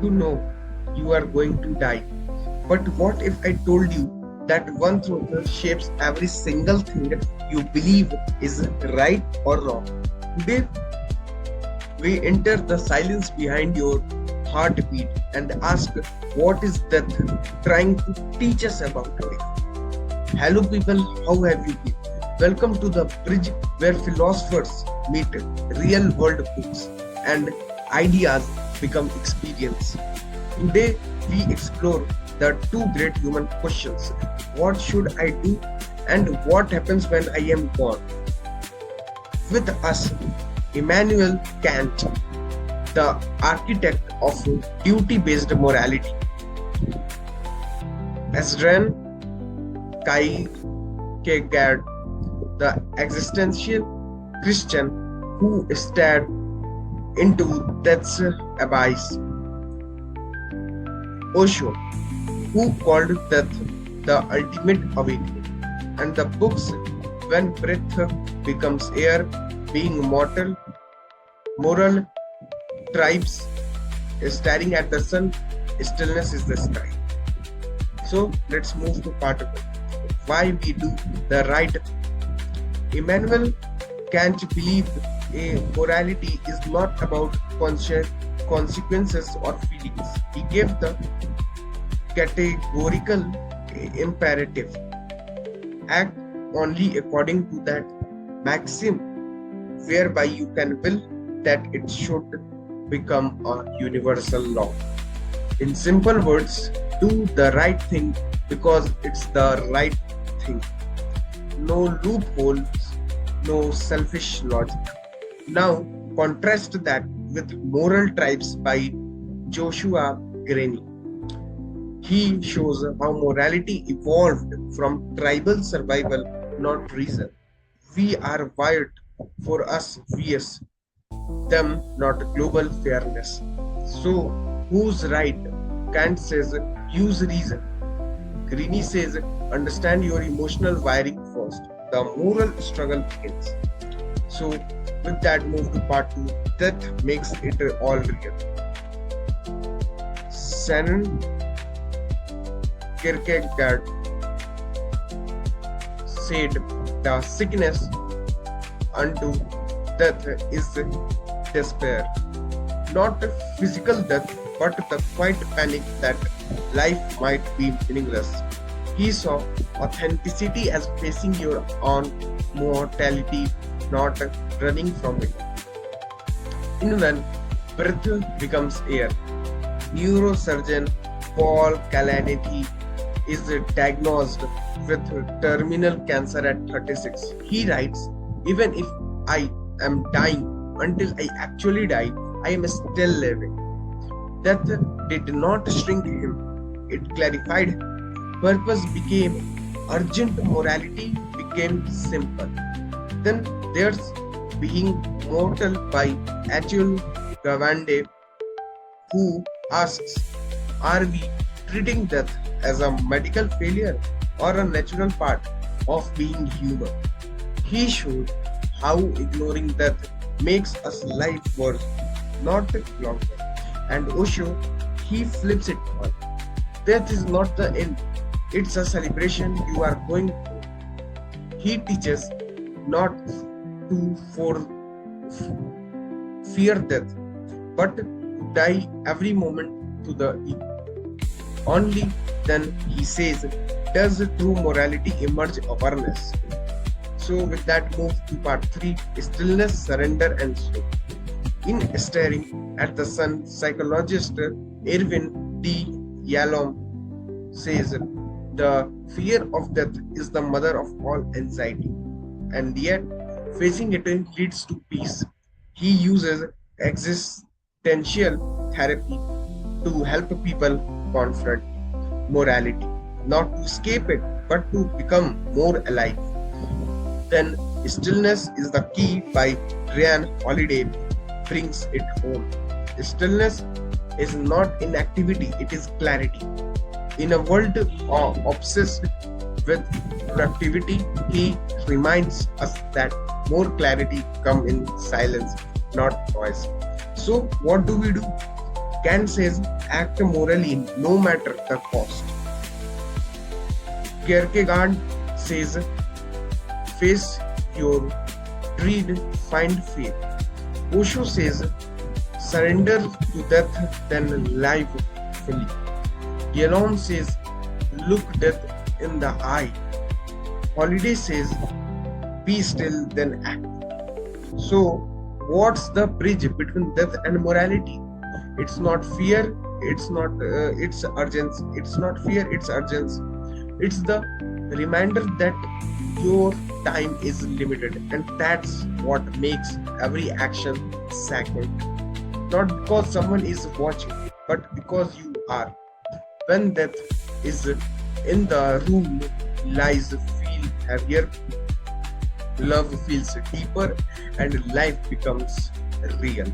You know you are going to die. But what if I told you that one truth shapes every single thing you believe is right or wrong? Today, we enter the silence behind your heartbeat and ask, what is death trying to teach us about life? Hello, people, how have you been? Welcome to the bridge where philosophers meet, real world books, and ideas become experience. Today, we explore the two great human questions: what should I do, and what happens when I am gone? With us, Immanuel Kant, the architect of duty-based morality; Søren Kierkegaard, the existential Christian who stared into death's abyss; Osho, who called death the ultimate awakening; and the books When Breath Becomes Air, Being Mortal, Moral Tribes, Staring at the Sun, Stillness Is the Sky. So let's move to part 1. Why we do the right thing. Immanuel Kant believed a morality is not about consequences or feelings. He gave the categorical imperative: act only according to that maxim, whereby you can will that it should become a universal law. In simple words, do the right thing because it's the right thing. No loopholes, no selfish logic. Now, contrast that with Moral Tribes by Joshua Graney. He shows how morality evolved from tribal survival, not reason. We are wired for us vs them, not global fairness. So, who's right? Kant says, use reason. Greeny says, understand your emotional wiring first. The moral struggle begins. So, with that, move to part 2. Death makes it all real. Søren Kierkegaard said, the sickness unto death is despair. Not physical death, but the quiet panic that life might be meaningless. He saw authenticity as facing your own mortality, not running from it. In When Breath Becomes Air, neurosurgeon Paul Kalanithi is diagnosed with terminal cancer at 36. He writes, even if I am dying, until I actually die, I am still living. Death did not shrink him, it clarified him. Purpose became urgent, morality became simple. Then there's Being Mortal by Achille Gavande, who asks, are we treating death as a medical failure or a natural part of being human? He showed how ignoring death makes us life worse, not longer. And Osho, he flips it on. Death is not the end, it's a celebration you are going through. He teaches not to fear death, but to die every moment to the ego. Only then, he says, does true morality emerge awareness. So with that, move to part 3, stillness, surrender and slow. In Staring at the Sun, psychologist Irwin D. Yalom says, the fear of death is the mother of all anxiety, and yet facing it leads to peace. He uses existential therapy to help people confront morality, not to escape it, but to become more alive. Then, Stillness Is the Key by Ryan Holiday brings it home. Stillness is not inactivity, it is clarity. In a world obsessed with productivity, he reminds us that more clarity comes in silence, not noise. So what do? Kant says, act morally no matter the cost. Kierkegaard says, face your dread, find faith. Osho says, surrender to death, then live fully. Yalom says, look death in the eye. Holiday says, be still, then act. So, what's the bridge between death and morality? It's not fear, it's not it's urgency. It's not fear, it's urgency. It's the reminder that your time is limited, and that's what makes every action sacred. Not because someone is watching, but because you are. When death is in the room, lies feel heavier, love feels deeper, and life becomes real.